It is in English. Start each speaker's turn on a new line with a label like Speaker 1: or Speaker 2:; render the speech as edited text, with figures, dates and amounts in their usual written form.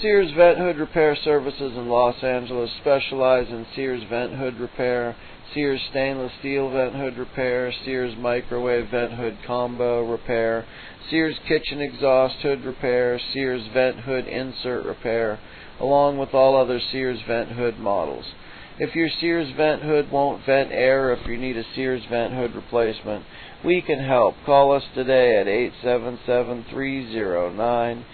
Speaker 1: Sears Vent Hood Repair Services in Los Angeles specialize in Sears Vent Hood Repair, Sears Stainless Steel Vent Hood Repair, Sears Microwave Vent Hood Combo Repair, Sears Kitchen Exhaust Hood Repair, Sears Vent Hood Insert Repair, along with all other Sears Vent Hood models. If your Sears Vent Hood won't vent air, or if you need a Sears Vent Hood replacement, we can help. Call us today at 877-309-7770.